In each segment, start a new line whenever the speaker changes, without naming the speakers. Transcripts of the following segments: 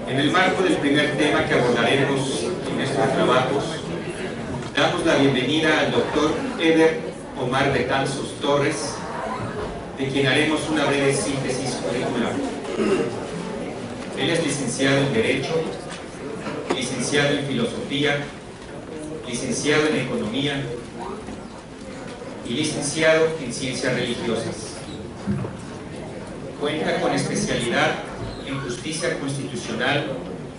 En el marco del primer tema que abordaremos en estos trabajos, damos la bienvenida al doctor Eder Omar Betanzos Torres, de quien haremos una breve síntesis curricular. Él es licenciado en Derecho, licenciado en Filosofía, licenciado en Economía y licenciado en Ciencias Religiosas. Cuenta con especialidad en Justicia Constitucional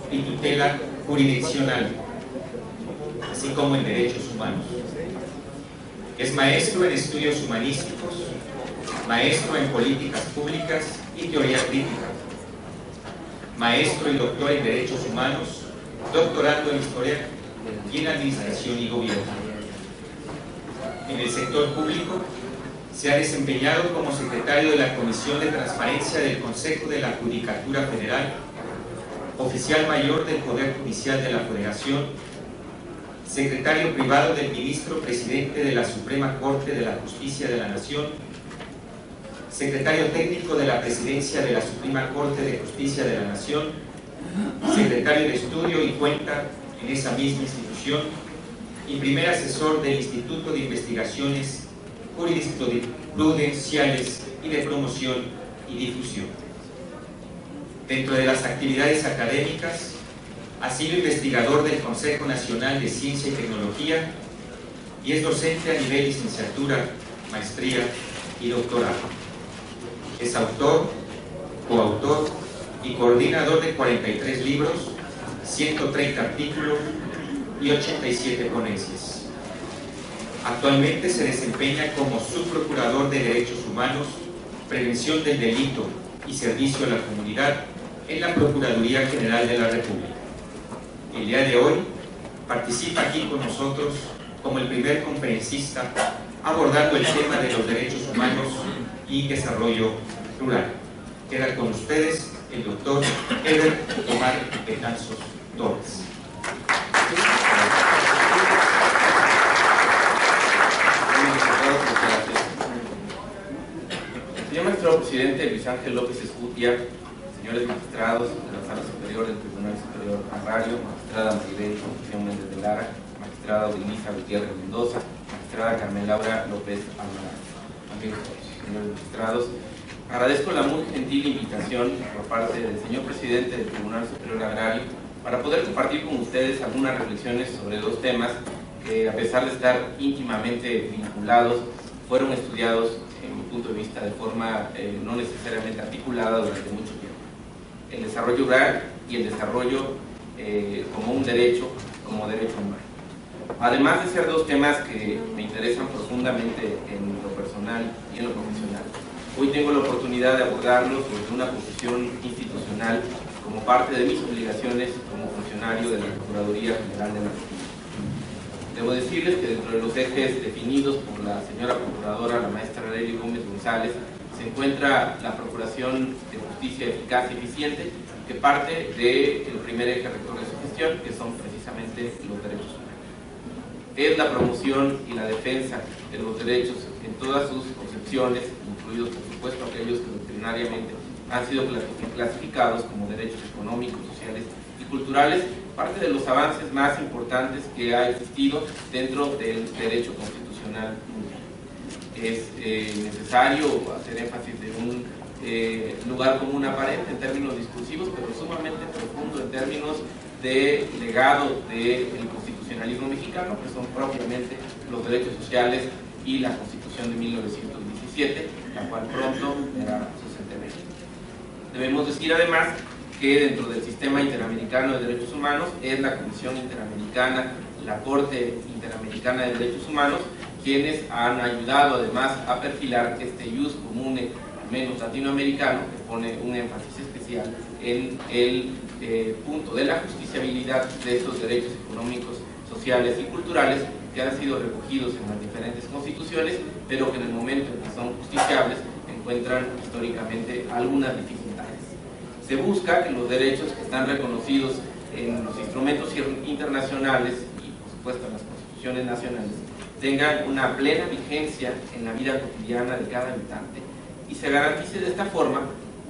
y Tutela Jurisdiccional, así como en Derechos Humanos. Es maestro en Estudios Humanísticos, maestro en Políticas Públicas y Teoría Crítica, maestro y doctor en Derechos Humanos, doctorando en Historia y en Administración y Gobierno. En el sector público se ha desempeñado como secretario de la Comisión de Transparencia del Consejo de la Judicatura Federal, oficial mayor del Poder Judicial de la Federación, secretario privado del ministro presidente de la Suprema Corte de la Justicia de la Nación, secretario técnico de la Presidencia de la Suprema Corte de Justicia de la Nación, secretario de Estudio y Cuenta en esa misma institución y primer asesor del Instituto de Investigaciones Jurisprudenciales y de Promoción y Difusión. Dentro de las actividades académicas, ha sido investigador del Consejo Nacional de Ciencia y Tecnología y es docente a nivel licenciatura, maestría y doctorado. Es autor, coautor y coordinador de 43 libros, 130 artículos y 87 ponencias. Actualmente se desempeña como subprocurador de Derechos Humanos, Prevención del Delito y Servicio a la Comunidad en la Procuraduría General de la República. El día de hoy participa aquí con nosotros como el primer conferencista abordando el tema de los derechos humanos y desarrollo rural. Queda con ustedes el doctor Eder Omar Betanzos Torres.
Señor Magistrado Presidente Luis Ángel López Escutia, señores magistrados de la Sala Superior del Tribunal Superior Agrario, magistrada Maribel Concepción Méndez de Lara, magistrada Denisa Gutiérrez Mendoza, magistrada Carmen Laura López Alvarado, amigos señores magistrados, agradezco la muy gentil invitación por parte del señor Presidente del Tribunal Superior Agrario para poder compartir con ustedes algunas reflexiones sobre dos temas que, a pesar de estar íntimamente vinculados, fueron estudiados, en mi punto de vista, de forma no necesariamente articulada durante mucho tiempo. El desarrollo rural y el desarrollo como un derecho, como derecho humano. Además de ser dos temas que me interesan profundamente en lo personal y en lo profesional, hoy tengo la oportunidad de abordarlos desde una posición institucional como parte de mis obligaciones como funcionario de la Procuraduría General de la República. Debo decirles que dentro de los ejes definidos por la señora Procuradora, la maestra Arely Gómez González, se encuentra la procuración de justicia eficaz y eficiente, que parte del primer eje rector de su gestión, que son precisamente los derechos humanos. Es la promoción y la defensa de los derechos en todas sus concepciones, incluidos por supuesto aquellos que doctrinariamente han sido clasificados como derechos económicos, sociales y culturales, parte de los avances más importantes que ha existido dentro del derecho constitucional mundial. Es necesario hacer énfasis de un lugar común aparente en términos discursivos, pero sumamente profundo en términos de legado del constitucionalismo mexicano, que son propiamente los derechos sociales y la Constitución de 1917, la cual pronto verá su centenario. Debemos decir además que dentro del Sistema Interamericano de Derechos Humanos es la Comisión Interamericana, la Corte Interamericana de Derechos Humanos, quienes han ayudado además a perfilar este ius comune, al menos latinoamericano, que pone un énfasis especial en el punto de la justiciabilidad de estos derechos económicos, sociales y culturales que han sido recogidos en las diferentes constituciones, pero que en el momento en que son justiciables encuentran históricamente algunas dificultades. Se busca que los derechos que están reconocidos en los instrumentos internacionales y por supuesto en las constituciones nacionales tengan una plena vigencia en la vida cotidiana de cada habitante y se garantice de esta forma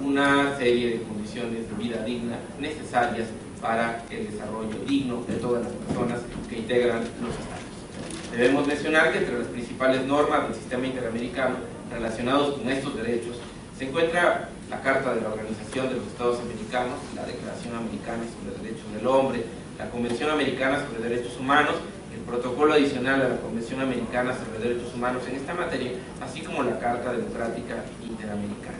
una serie de condiciones de vida digna necesarias para el desarrollo digno de todas las personas que integran los estados. Debemos mencionar que entre las principales normas del sistema interamericano relacionados con estos derechos se encuentra la Carta de la Organización de los Estados Americanos, la Declaración Americana sobre Derechos del Hombre, la Convención Americana sobre Derechos Humanos, el Protocolo Adicional a la Convención Americana sobre Derechos Humanos en esta materia, así como la Carta Democrática Interamericana.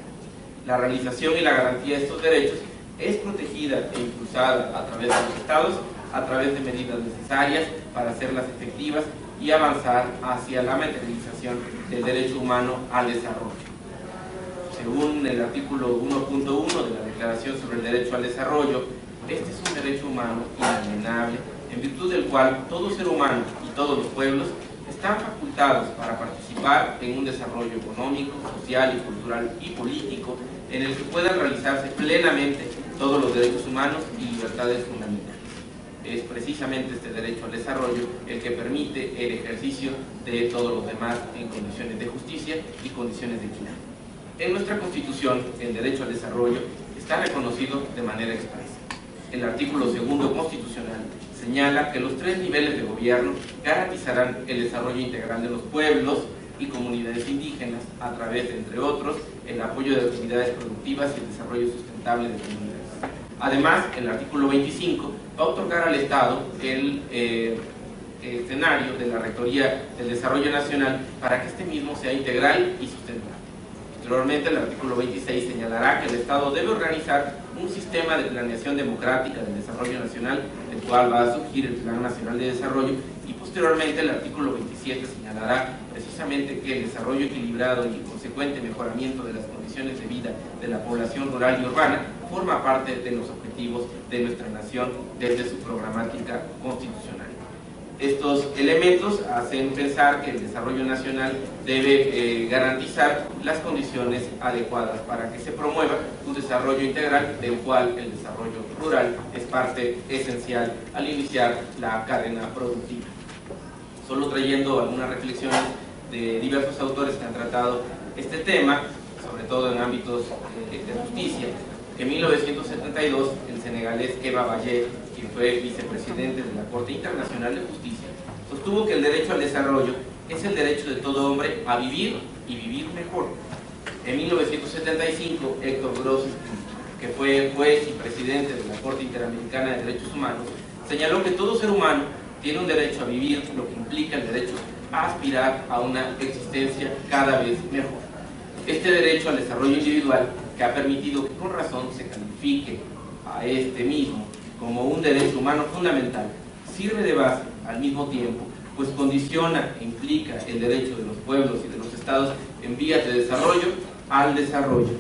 La realización y la garantía de estos derechos es protegida e impulsada a través de los estados, a través de medidas necesarias para hacerlas efectivas y avanzar hacia la materialización del derecho humano al desarrollo. Según el artículo 1.1 de la Declaración sobre el Derecho al Desarrollo, este es un derecho humano inalienable, en virtud del cual todo ser humano y todos los pueblos están facultados para participar en un desarrollo económico, social y cultural y político en el que puedan realizarse plenamente todos los derechos humanos y libertades fundamentales. Es precisamente este derecho al desarrollo el que permite el ejercicio de todos los demás en condiciones de justicia y condiciones de equidad. En nuestra Constitución, el derecho al desarrollo está reconocido de manera expresa. El artículo 2 constitucional señala que los 3 niveles de gobierno garantizarán el desarrollo integral de los pueblos y comunidades indígenas a través de, entre otros, el apoyo de actividades productivas y el desarrollo sustentable de comunidades. Además, el artículo 25 va a otorgar al Estado el escenario de la Rectoría del Desarrollo Nacional para que este mismo sea integral y sustentable. Posteriormente, el artículo 26 señalará que el Estado debe organizar un sistema de planeación democrática del desarrollo nacional, del cual va a surgir el Plan Nacional de Desarrollo, y posteriormente el artículo 27 señalará precisamente que el desarrollo equilibrado y el consecuente mejoramiento de las condiciones de vida de la población rural y urbana forma parte de los objetivos de nuestra nación desde su programática constitucional. Estos elementos hacen pensar que el desarrollo nacional debe garantizar las condiciones adecuadas para que se promueva un desarrollo integral, del cual el desarrollo rural es parte esencial al iniciar la cadena productiva. Solo trayendo algunas reflexiones de diversos autores que han tratado este tema, sobre todo en ámbitos de justicia. En 1972, el senegalés Eva Bayer, quien fue vicepresidente de la Corte Internacional de Justicia, sostuvo que el derecho al desarrollo es el derecho de todo hombre a vivir y vivir mejor. En 1975, Héctor Gross, que fue juez y presidente de la Corte Interamericana de Derechos Humanos, señaló que todo ser humano tiene un derecho a vivir, lo que implica el derecho a aspirar a una existencia cada vez mejor. Este derecho al desarrollo individual, que ha permitido que con razón se califique a este mismo como un derecho humano fundamental, sirve de base al mismo tiempo, pues condiciona e implica el derecho de los pueblos y de los estados en vías de desarrollo al desarrollo.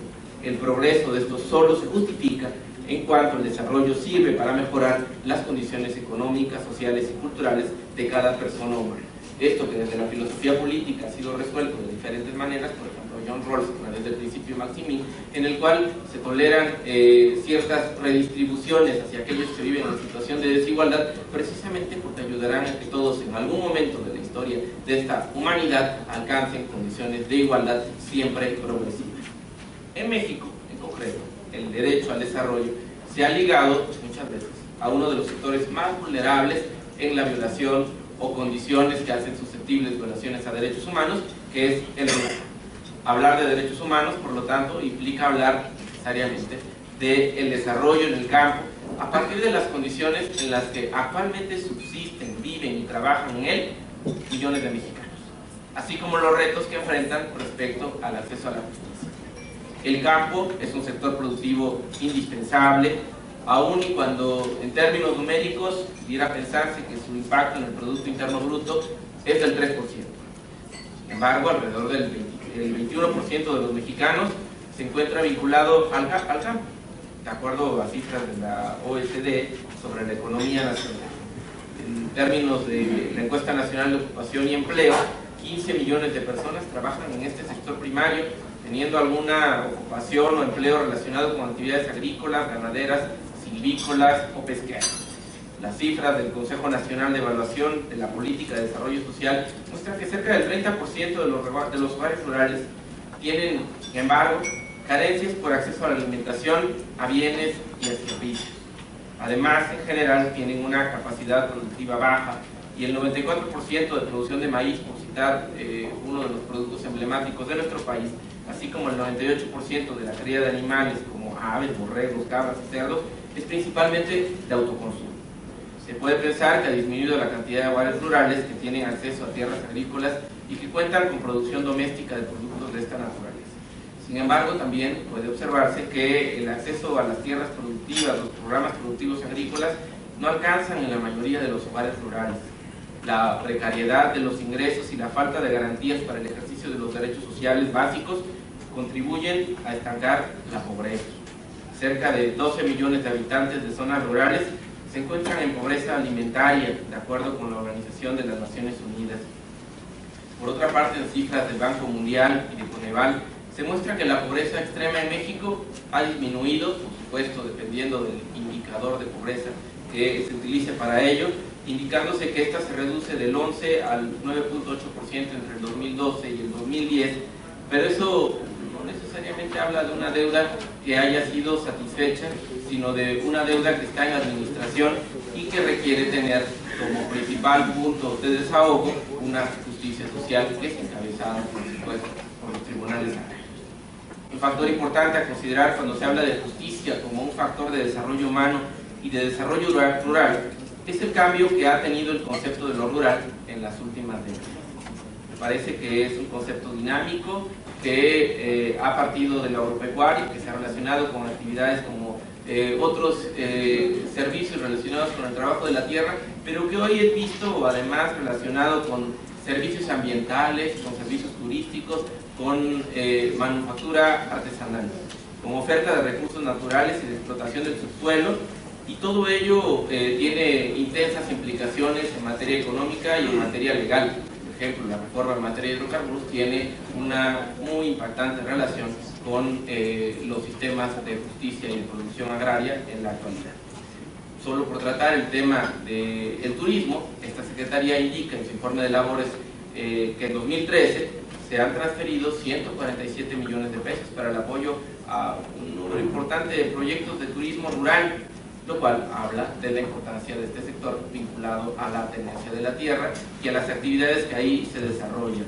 El progreso de estos solo se justifica en cuanto el desarrollo sirve para mejorar las condiciones económicas, sociales y culturales de cada persona humana. Esto que desde la filosofía política ha sido resuelto de diferentes maneras, por ejemplo John Rawls a través del principio Maximin, en el cual se toleran ciertas redistribuciones hacia aquellos que viven en situación de desigualdad, precisamente porque ayudarán a que todos en algún momento de la historia de esta humanidad alcancen condiciones de igualdad siempre progresivas. En México, en concreto, el derecho al desarrollo se ha ligado muchas veces a uno de los sectores más vulnerables en la violación o condiciones que hacen susceptibles violaciones a derechos humanos, que es el rural. Hablar de derechos humanos, por lo tanto, implica hablar necesariamente del desarrollo en el campo a partir de las condiciones en las que actualmente subsisten, viven y trabajan en él millones de mexicanos, así como los retos que enfrentan respecto al acceso a la justicia. El campo es un sector productivo indispensable, aun y cuando en términos numéricos pudiera pensarse que su impacto en el Producto Interno Bruto es del 3%. Sin embargo, alrededor del 21% de los mexicanos se encuentra vinculado al campo, de acuerdo a cifras de la OECD sobre la economía nacional. En términos de la encuesta nacional de ocupación y empleo, 15 millones de personas trabajan en este sector primario, teniendo alguna ocupación o empleo relacionado con actividades agrícolas, ganaderas, silvícolas o pesqueras. Las cifras del Consejo Nacional de Evaluación de la Política de Desarrollo Social muestran que cerca del 30% de los hogares rurales tienen, sin embargo, carencias por acceso a la alimentación, a bienes y a servicios. Además, en general, tienen una capacidad productiva baja y el 94% de producción de maíz, por citar uno de los productos emblemáticos de nuestro país, así como el 98% de la cría de animales como aves, borregos, cabras y cerdos, es principalmente de autoconsumo. Se puede pensar que ha disminuido la cantidad de hogares rurales que tienen acceso a tierras agrícolas y que cuentan con producción doméstica de productos de esta naturaleza. Sin embargo, también puede observarse que el acceso a las tierras productivas, los programas productivos agrícolas, no alcanzan en la mayoría de los hogares rurales. La precariedad de los ingresos y la falta de garantías para el ejercicio de los derechos sociales básicos contribuyen a estancar la pobreza. Cerca de 12 millones de habitantes de zonas rurales se encuentran en pobreza alimentaria, de acuerdo con la Organización de las Naciones Unidas. Por otra parte, en cifras del Banco Mundial y de Coneval, se muestra que la pobreza extrema en México ha disminuido, por supuesto, dependiendo del indicador de pobreza que se utilice para ello, indicándose que esta se reduce del 11 al 9.8% entre el 2012 y el 2010, pero eso no necesariamente habla de una deuda que haya sido satisfecha, sino de una deuda que está en administración y que requiere tener como principal punto de desahogo una justicia social que es encabezada, por supuesto, por los tribunales agrarios. Un factor importante a considerar cuando se habla de justicia como un factor de desarrollo humano y de desarrollo rural es el cambio que ha tenido el concepto de lo rural en las últimas décadas. Me parece que es un concepto dinámico que ha partido de lo agropecuario, que se ha relacionado con actividades como otros servicios relacionados con el trabajo de la tierra, pero que hoy es visto además relacionado con servicios ambientales, con servicios turísticos, con manufactura artesanal, con oferta de recursos naturales y de explotación del subsuelo, y todo ello tiene intensas implicaciones en materia económica y en materia legal. Por ejemplo, la reforma en materia de hidrocarburos tiene una muy impactante relación con los sistemas de justicia y de producción agraria en la actualidad. Solo por tratar el tema del turismo, esta Secretaría indica en su informe de labores que en 2013 se han transferido 147 millones de pesos para el apoyo a un número importante de proyectos de turismo rural, lo cual habla de la importancia de este sector vinculado a la tenencia de la tierra y a las actividades que ahí se desarrollan.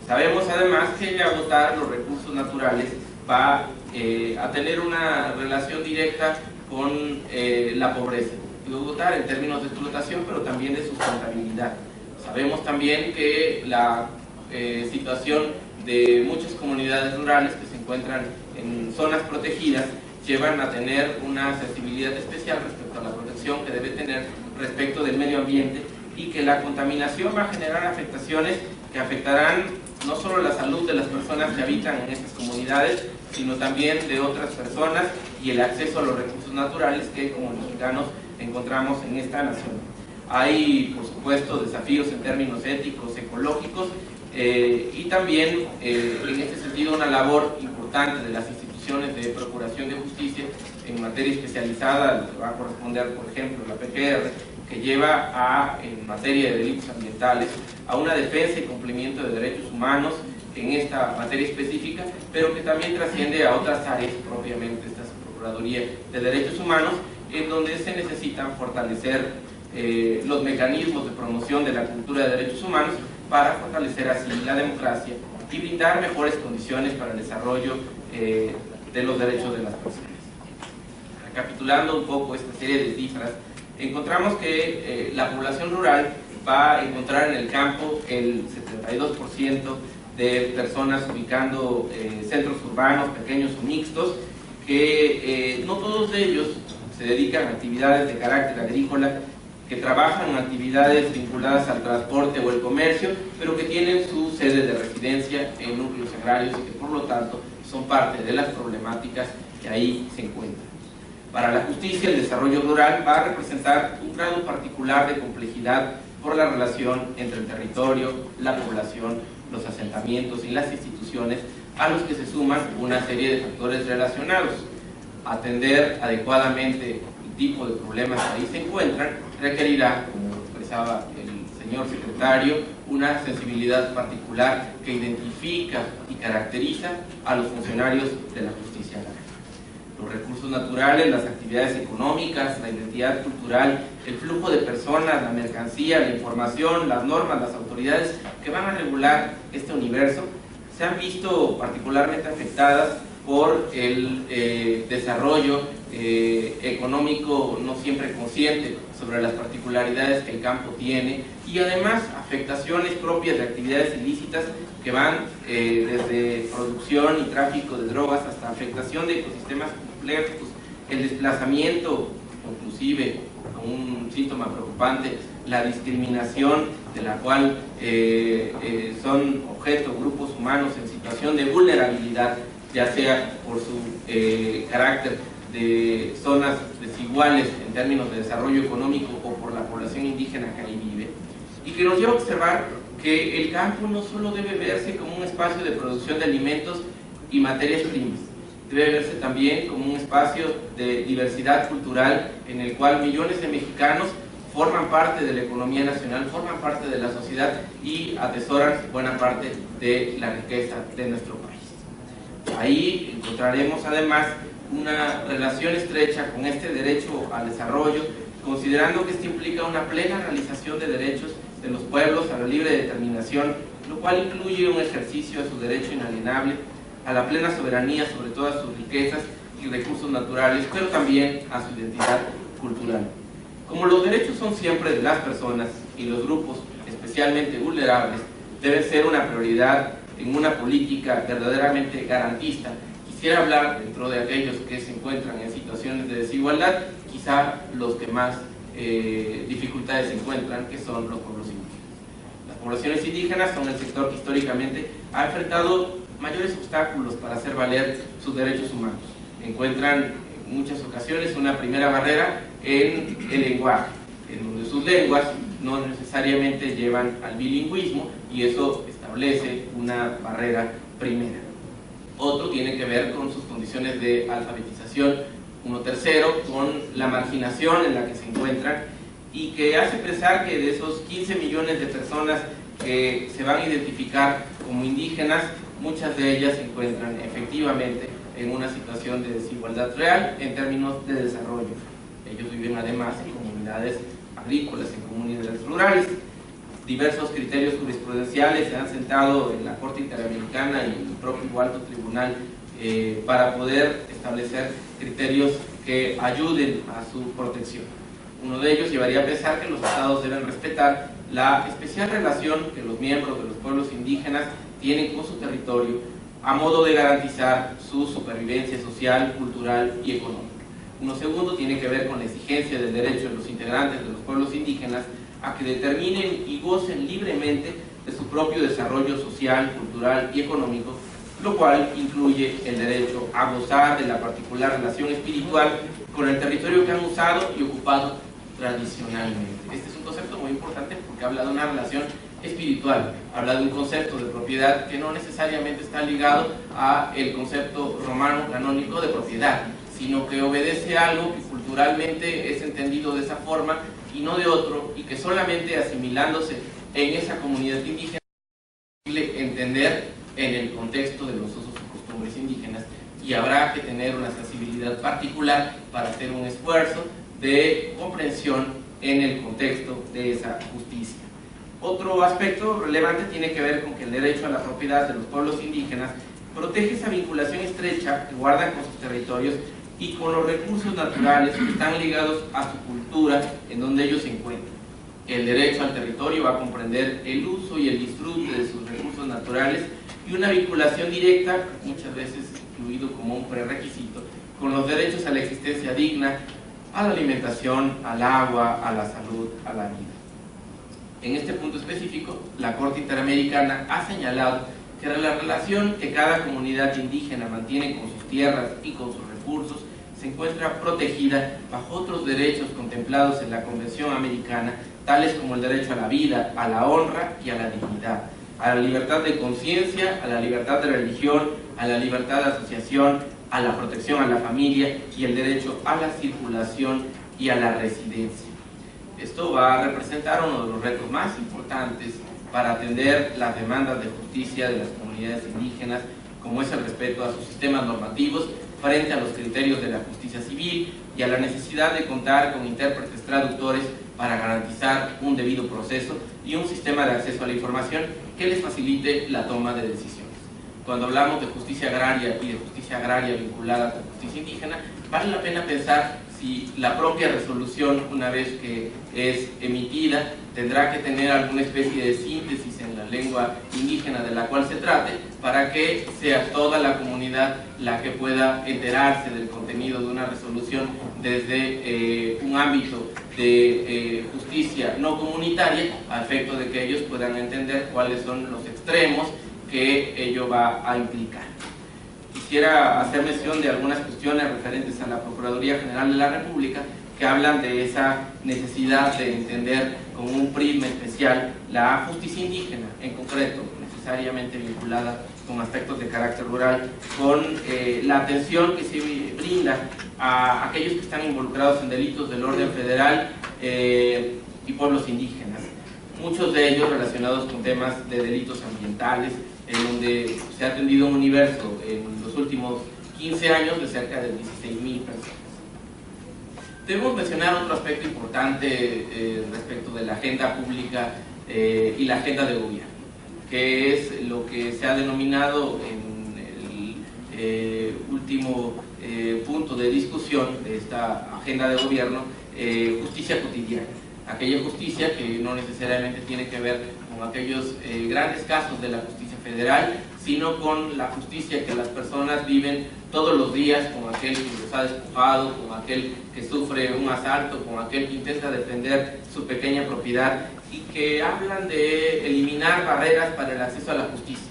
Sabemos además que el agotar los recursos naturales va a tener una relación directa con la pobreza. Digo agotar en términos de explotación, pero también de sustentabilidad. Sabemos también que la situación de muchas comunidades rurales que se encuentran en zonas protegidas llevan a tener una sensibilidad especial respecto a la protección que debe tener respecto del medio ambiente, y que la contaminación va a generar afectaciones que afectarán no solo la salud de las personas que habitan en estas comunidades, sino también de otras personas y el acceso a los recursos naturales que como mexicanos encontramos en esta nación. Hay, por supuesto, desafíos en términos éticos, ecológicos, y también en este sentido una labor importante de las instituciones de procuración de justicia en materia especializada, lo que va a corresponder, por ejemplo, la PGR, que lleva en materia de delitos ambientales a una defensa y cumplimiento de derechos humanos en esta materia específica, pero que también trasciende a otras áreas propiamente, esta Procuraduría de Derechos Humanos, en donde se necesitan fortalecer los mecanismos de promoción de la cultura de derechos humanos para fortalecer así la democracia y brindar mejores condiciones para el desarrollo de los derechos de las personas. Recapitulando un poco esta serie de cifras, encontramos que la población rural va a encontrar en el campo el 72% de personas ubicando centros urbanos, pequeños o mixtos, que no todos de ellos se dedican a actividades de carácter agrícola, que trabajan en actividades vinculadas al transporte o el comercio, pero que tienen su sede de residencia en núcleos agrarios y que por lo tanto son parte de las problemáticas que ahí se encuentran. Para la justicia, el desarrollo rural va a representar un grado particular de complejidad por la relación entre el territorio, la población, los asentamientos y las instituciones, a los que se suman una serie de factores relacionados. Atender adecuadamente el tipo de problemas que ahí se encuentran requerirá, como expresaba el señor secretario, una sensibilidad particular que identifica y caracteriza a los funcionarios de la justicia agraria. Los recursos naturales, las actividades económicas, la identidad cultural, el flujo de personas, la mercancía, la información, las normas, las autoridades que van a regular este universo, se han visto particularmente afectadas por el desarrollo económico no siempre consciente sobre las particularidades que el campo tiene, y además afectaciones propias de actividades ilícitas que van desde producción y tráfico de drogas hasta afectación de ecosistemas complejos, el desplazamiento, inclusive un síntoma preocupante, la discriminación de la cual son objeto grupos humanos en situación de vulnerabilidad, ya sea por su carácter de zonas desiguales en términos de desarrollo económico o por la población indígena que ahí vive, y que nos lleva a observar que el campo no solo debe verse como un espacio de producción de alimentos y materias primas, debe verse también como un espacio de diversidad cultural en el cual millones de mexicanos forman parte de la economía nacional, forman parte de la sociedad y atesoran buena parte de la riqueza de nuestro país. Ahí encontraremos además una relación estrecha con este derecho al desarrollo, considerando que esto implica una plena realización de derechos de los pueblos a la libre determinación, lo cual incluye un ejercicio de su derecho inalienable a la plena soberanía sobre todas sus riquezas y recursos naturales, pero también a su identidad cultural. Como los derechos son siempre de las personas y los grupos especialmente vulnerables deben ser una prioridad en una política verdaderamente garantista, quisiera hablar dentro de aquellos que se encuentran en situaciones de desigualdad, quizá los que más dificultades se encuentran, que son los pueblos indígenas. Las poblaciones indígenas son el sector que históricamente ha enfrentado mayores obstáculos para hacer valer sus derechos humanos. Encuentran en muchas ocasiones una primera barrera en el lenguaje, en donde sus lenguas no necesariamente llevan al bilingüismo y eso establece una barrera primera. Otro tiene que ver con sus condiciones de alfabetización. Uno tercero, con la marginación en la que se encuentran y que hace pensar que de esos 15 millones de personas que se van a identificar como indígenas, muchas de ellas se encuentran efectivamente en una situación de desigualdad real en términos de desarrollo. Ellos viven además en comunidades agrícolas, en comunidades rurales. Diversos criterios jurisprudenciales se han sentado en la Corte Interamericana y en el propio Alto Tribunal para poder establecer criterios que ayuden a su protección. Uno de ellos llevaría a pensar que los estados deben respetar la especial relación que los miembros de los pueblos indígenas tienen con su territorio a modo de garantizar su supervivencia social, cultural y económica. Uno segundo tiene que ver con la exigencia del derecho de los integrantes de los pueblos indígenas a que determinen y gocen libremente de su propio desarrollo social, cultural y económico, lo cual incluye el derecho a gozar de la particular relación espiritual con el territorio que han usado y ocupado tradicionalmente. Este es un concepto muy importante porque habla de una relación espiritual, habla de un concepto de propiedad que no necesariamente está ligado al concepto romano canónico de propiedad, sino que obedece a algo que culturalmente es entendido de esa forma y no de otro, y que solamente asimilándose en esa comunidad indígena es posible entender en el contexto de los usos y costumbres indígenas, y habrá que tener una sensibilidad particular para hacer un esfuerzo de comprensión en el contexto de esa justicia. Otro aspecto relevante tiene que ver con que el derecho a la propiedad de los pueblos indígenas protege esa vinculación estrecha que guardan con sus territorios y con los recursos naturales que están ligados a su cultura en donde ellos se encuentran. El derecho al territorio va a comprender el uso y el disfrute de sus recursos naturales y una vinculación directa, muchas veces incluido como un prerequisito, con los derechos a la existencia digna, a la alimentación, al agua, a la salud, a la vida. En este punto específico, la Corte Interamericana ha señalado que la relación que cada comunidad indígena mantiene con sus tierras y con sus recursos se encuentra protegida bajo otros derechos contemplados en la Convención Americana, tales como el derecho a la vida, a la honra y a la dignidad, a la libertad de conciencia, a la libertad de religión, a la libertad de asociación, a la protección a la familia y el derecho a la circulación y a la residencia. Esto va a representar uno de los retos más importantes para atender las demandas de justicia de las comunidades indígenas, como es el respeto a sus sistemas normativos frente a los criterios de la justicia civil y a la necesidad de contar con intérpretes traductores para garantizar un debido proceso y un sistema de acceso a la información que les facilite la toma de decisiones. Cuando hablamos de justicia agraria y de justicia agraria vinculada con justicia indígena, vale la pena pensar si la propia resolución, una vez que es emitida, tendrá que tener alguna especie de síntesis en la lengua indígena de la cual se trate, para que sea toda la comunidad la que pueda enterarse del contenido de una resolución desde un ámbito de justicia no comunitaria, a efecto de que ellos puedan entender cuáles son los extremos que ello va a implicar. Quisiera hacer mención de algunas cuestiones referentes a la Procuraduría General de la República que hablan de esa necesidad de entender con un prisma especial la justicia indígena, en concreto, necesariamente vinculada con aspectos de carácter rural, con la atención que se brinda a aquellos que están involucrados en delitos del orden federal y pueblos indígenas, muchos de ellos relacionados con temas de delitos ambientales, en donde se ha atendido un universo en los últimos 15 años de cerca de 16.000 personas. Debemos mencionar otro aspecto importante respecto de la agenda pública y la agenda de gobierno, que es lo que se ha denominado en el último punto de discusión de esta agenda de gobierno, justicia cotidiana. Aquella justicia que no necesariamente tiene que ver con aquellos grandes casos de la justicia federal, sino con la justicia que las personas viven todos los días, con aquel que los ha despojado, con aquel que sufre un asalto, con aquel que intenta defender su pequeña propiedad, y que hablan de eliminar barreras para el acceso a la justicia.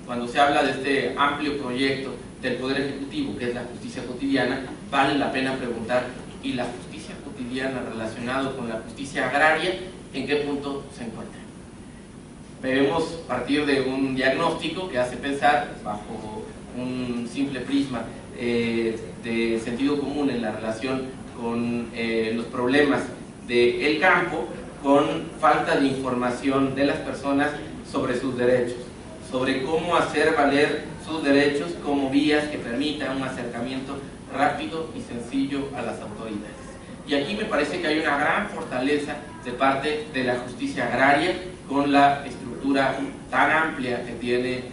Cuando se habla de este amplio proyecto del Poder Ejecutivo, que es la justicia cotidiana, vale la pena preguntar, ¿y la justicia cotidiana relacionada con la justicia agraria, en qué punto se encuentra? Debemos partir de un diagnóstico que hace pensar, bajo un simple prisma de sentido común en la relación con los problemas del campo, con falta de información de las personas sobre sus derechos, sobre cómo hacer valer sus derechos como vías que permitan un acercamiento rápido y sencillo a las autoridades. Y aquí me parece que hay una gran fortaleza de parte de la justicia agraria, con la estructura tan amplia que tiene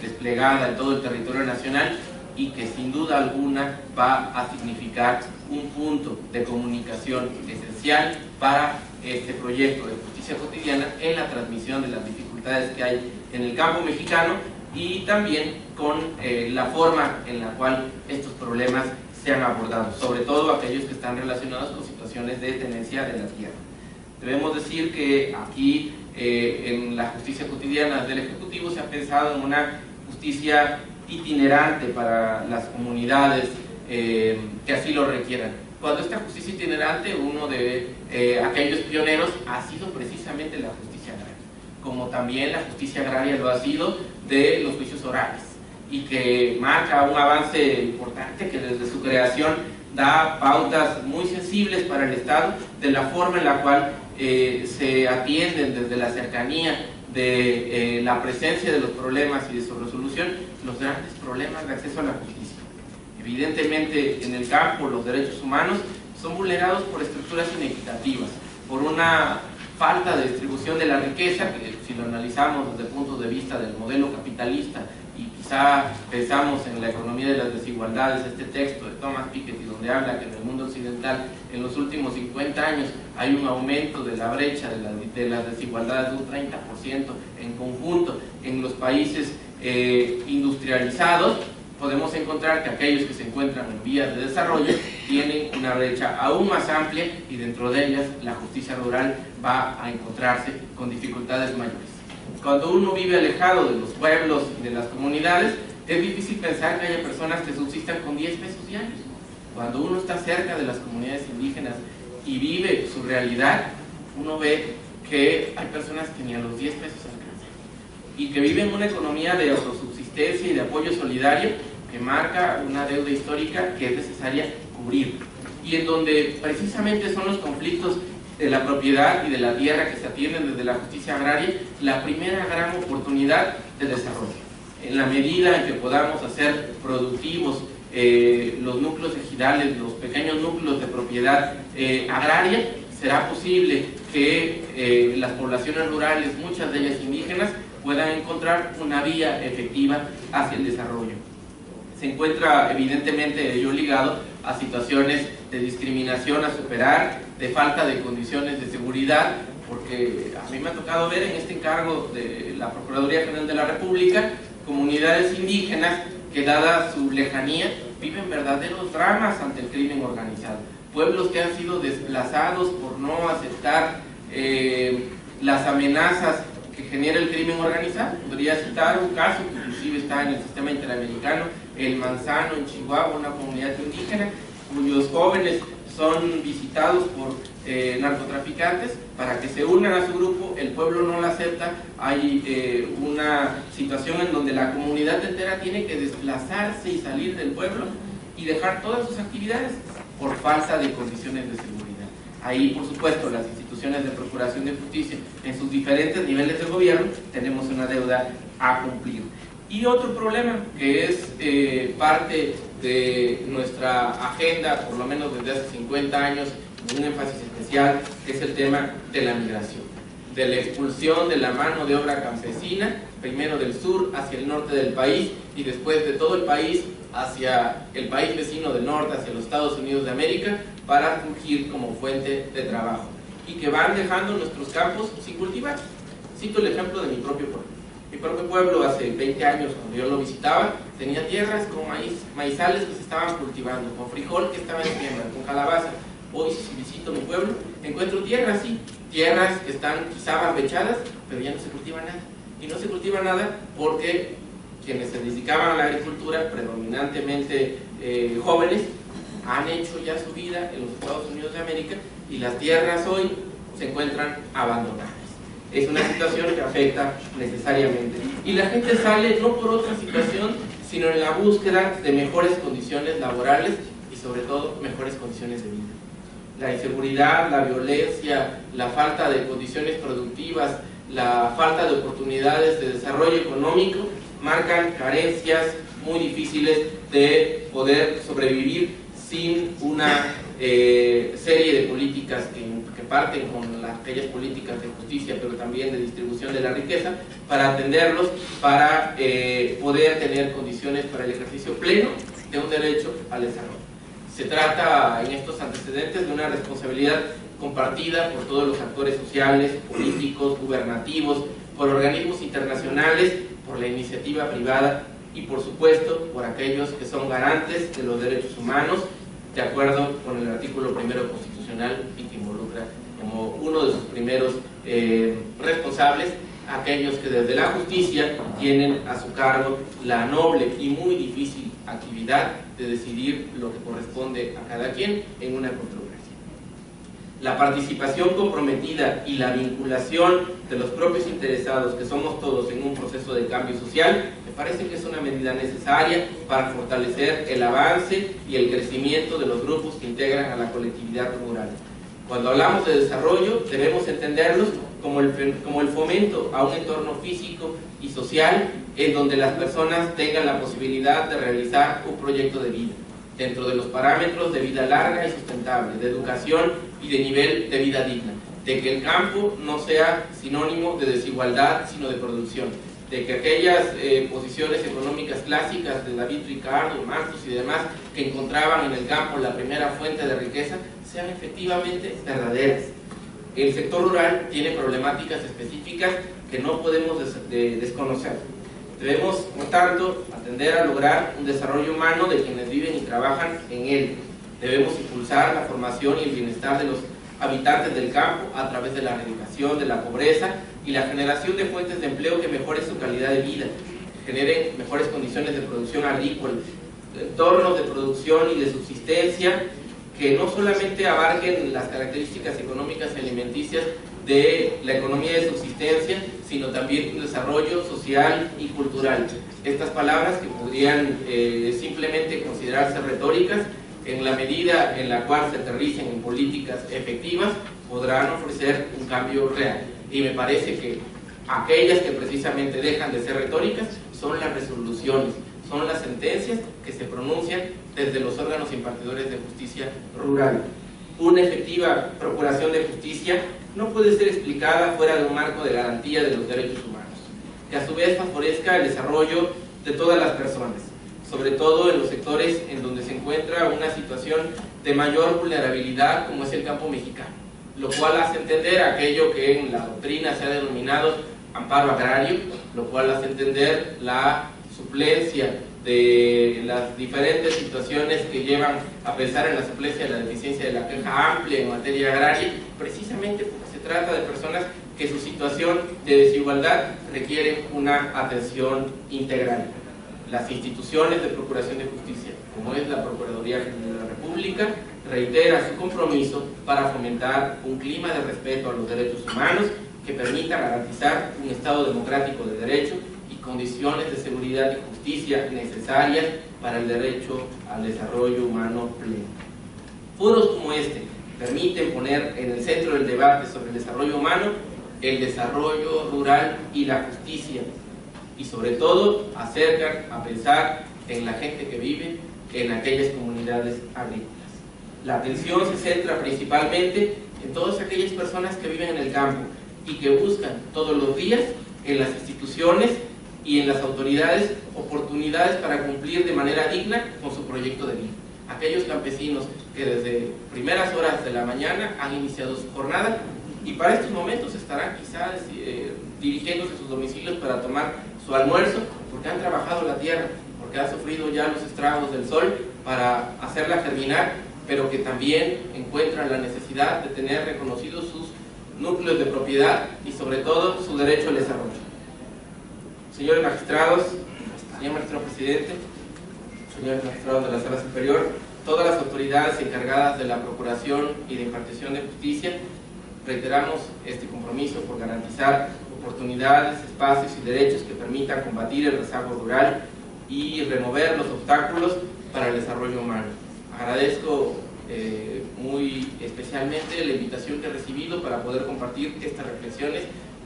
desplegada en todo el territorio nacional, y que sin duda alguna va a significar un punto de comunicación esencial para este proyecto de justicia cotidiana en la transmisión de las dificultades que hay en el campo mexicano, y también con la forma en la cual estos problemas se han abordado, sobre todo aquellos que están relacionados con situaciones de tenencia de la tierra. Debemos decir que aquí en la justicia cotidiana del Ejecutivo se ha pensado en una justicia itinerante para las comunidades que así lo requieran. Cuando esta justicia itinerante, uno de aquellos pioneros ha sido precisamente la justicia agraria, como también la justicia agraria lo ha sido de los juicios orales, y que marca un avance importante que desde su creación da pautas muy sensibles para el Estado de la forma en la cual se atienden desde la cercanía de la presencia de los problemas y de su resolución los grandes problemas de acceso a la justicia. Evidentemente, en el campo los derechos humanos son vulnerados por estructuras inequitativas, por una falta de distribución de la riqueza, que si lo analizamos desde el punto de vista del modelo capitalista, y quizá pensamos en la economía de las desigualdades, este texto de Thomas Piketty, donde habla que en el mundo occidental en los últimos 50 años hay un aumento de la brecha de las desigualdades de un 30% en conjunto en los países industrializados, podemos encontrar que aquellos que se encuentran en vías de desarrollo tienen una brecha aún más amplia, y dentro de ellas la justicia rural va a encontrarse con dificultades mayores. Cuando uno vive alejado de los pueblos y de las comunidades, es difícil pensar que haya personas que subsistan con 10 pesos diarios. Cuando uno está cerca de las comunidades indígenas y vive su realidad, uno ve que hay personas que ni a los 10 pesos alcanzan, y que viven una economía de autosubsistencia y de apoyo solidario que marca una deuda histórica que es necesaria cubrir, y en donde precisamente son los conflictos de la propiedad y de la tierra que se atienden desde la justicia agraria, la primera gran oportunidad de desarrollo. En la medida en que podamos hacer productivos los núcleos ejidales, los pequeños núcleos de propiedad agraria, será posible que las poblaciones rurales, muchas de ellas indígenas, puedan encontrar una vía efectiva hacia el desarrollo. Se encuentra evidentemente ello ligado a situaciones de discriminación a superar, de falta de condiciones de seguridad, porque a mí me ha tocado ver en este encargo de la Procuraduría General de la República comunidades indígenas que, dada su lejanía, viven verdaderos dramas ante el crimen organizado. Pueblos que han sido desplazados por no aceptar las amenazas que genera el crimen organizado. Podría citar un caso que inclusive está en el sistema interamericano, El Manzano, en Chihuahua, una comunidad indígena cuyos jóvenes son visitados por narcotraficantes para que se unan a su grupo. El pueblo no la acepta. Hay una situación en donde la comunidad entera tiene que desplazarse y salir del pueblo y dejar todas sus actividades por falta de condiciones de seguridad. Ahí, por supuesto, las instituciones de procuración de justicia en sus diferentes niveles de gobierno tenemos una deuda a cumplir. Y otro problema que es parte de nuestra agenda, por lo menos desde hace 50 años, un énfasis especial, que es el tema de la migración, de la expulsión de la mano de obra campesina, primero del sur hacia el norte del país y después de todo el país hacia el país vecino del norte, hacia los Estados Unidos de América, para fungir como fuente de trabajo, y que van dejando nuestros campos sin cultivar. Cito el ejemplo de mi propio pueblo. Mi propio pueblo, hace 20 años, cuando yo lo visitaba, tenía tierras con maizales que se estaban cultivando, con frijol que estaba en siembra, con calabaza. Hoy, si visito mi pueblo, encuentro tierras, sí, tierras que están quizá barbechadas, pero ya no se cultiva nada. Y no se cultiva nada porque quienes se dedicaban a la agricultura, predominantemente jóvenes, han hecho ya su vida en los Estados Unidos de América, y las tierras hoy se encuentran abandonadas. Es una situación que afecta necesariamente. Y la gente sale no por otra situación, sino en la búsqueda de mejores condiciones laborales y sobre todo mejores condiciones de vida. La inseguridad, la violencia, la falta de condiciones productivas, la falta de oportunidades de desarrollo económico marcan carencias muy difíciles de poder sobrevivir sin una serie de políticas que parten con aquellas políticas de justicia, pero también de distribución de la riqueza, para atenderlos, para poder tener condiciones para el ejercicio pleno de un derecho al desarrollo. Se trata en estos antecedentes de una responsabilidad compartida por todos los actores sociales, políticos, gubernativos, por organismos internacionales, por la iniciativa privada y por supuesto por aquellos que son garantes de los derechos humanos, de acuerdo con el artículo primero constitucional, y que involucra como uno de sus primeros responsables aquellos que desde la justicia tienen a su cargo la noble y muy difícil actividad de decidir lo que corresponde a cada quien en una controversia. La participación comprometida y la vinculación de los propios interesados, que somos todos, en un proceso de cambio social, me parece que es una medida necesaria para fortalecer el avance y el crecimiento de los grupos que integran a la colectividad rural. Cuando hablamos de desarrollo, debemos entenderlos como el fomento a un entorno físico y social en donde las personas tengan la posibilidad de realizar un proyecto de vida, dentro de los parámetros de vida larga y sustentable, de educación y de nivel de vida digna, de que el campo no sea sinónimo de desigualdad, sino de producción, de que aquellas posiciones económicas clásicas de David Ricardo, Marcos y demás, que encontraban en el campo la primera fuente de riqueza, sean efectivamente verdaderas. El sector rural tiene problemáticas específicas que no podemos desconocer. Debemos, por tanto, atender a lograr un desarrollo humano de quienes viven y trabajan en él. Debemos impulsar la formación y el bienestar de los habitantes del campo a través de la erradicación de la pobreza y la generación de fuentes de empleo que mejoren su calidad de vida, que generen mejores condiciones de producción agrícola, entornos de producción y de subsistencia que no solamente abarquen las características económicas y alimenticias de la economía de subsistencia, sino también un desarrollo social y cultural. Estas palabras, que podrían simplemente considerarse retóricas, en la medida en la cual se aterricen en políticas efectivas, podrán ofrecer un cambio real. Y me parece que aquellas que precisamente dejan de ser retóricas son las resoluciones, son las sentencias que se pronuncian desde los órganos impartidores de justicia rural. Una efectiva procuración de justicia no puede ser explicada fuera de un marco de garantía de los derechos humanos, que a su vez favorezca el desarrollo de todas las personas, sobre todo en los sectores en donde se encuentra una situación de mayor vulnerabilidad, como es el campo mexicano, lo cual hace entender aquello que en la doctrina se ha denominado amparo agrario, lo cual hace entender la suplencia de las diferentes situaciones que llevan a pensar en la suplencia de la deficiencia de la queja amplia en materia agraria, precisamente porque se trata de personas que su situación de desigualdad requiere una atención integral. Las instituciones de procuración de justicia, como es la Procuraduría General de la República, reitera su compromiso para fomentar un clima de respeto a los derechos humanos que permita garantizar un Estado democrático de derecho y condiciones de seguridad y justicia necesarias para el derecho al desarrollo humano pleno. Foros como este permiten poner en el centro del debate sobre el desarrollo humano el desarrollo rural y la justicia, y sobre todo acercan a pensar en la gente que vive en aquellas comunidades agrícolas. La atención se centra principalmente en todas aquellas personas que viven en el campo y que buscan todos los días en las instituciones y en las autoridades oportunidades para cumplir de manera digna con su proyecto de vida. Aquellos campesinos que desde primeras horas de la mañana han iniciado su jornada y para estos momentos estarán quizás dirigiéndose a sus domicilios para tomar su almuerzo, porque han trabajado la tierra, porque han sufrido ya los estragos del sol para hacerla germinar, pero que también encuentran la necesidad de tener reconocidos sus núcleos de propiedad y sobre todo su derecho al desarrollo. Señores magistrados, señor magistrado presidente, señores magistrados de la Sala Superior, todas las autoridades encargadas de la procuración y de impartición de justicia, reiteramos este compromiso por garantizar oportunidades, espacios y derechos que permitan combatir el rezago rural y remover los obstáculos para el desarrollo humano. Agradezco muy especialmente la invitación que he recibido para poder compartir estas reflexiones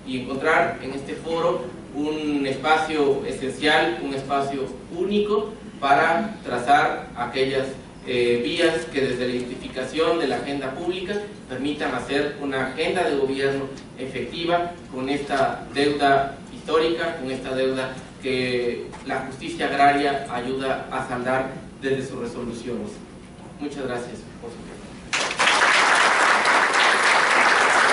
y encontrar en este foro un espacio esencial, un espacio único para trazar aquellas vías que desde la identificación de la agenda pública permitan hacer una agenda de gobierno efectiva con esta deuda histórica, con esta deuda que la justicia agraria ayuda a saldar desde sus resoluciones. Muchas gracias por su tiempo.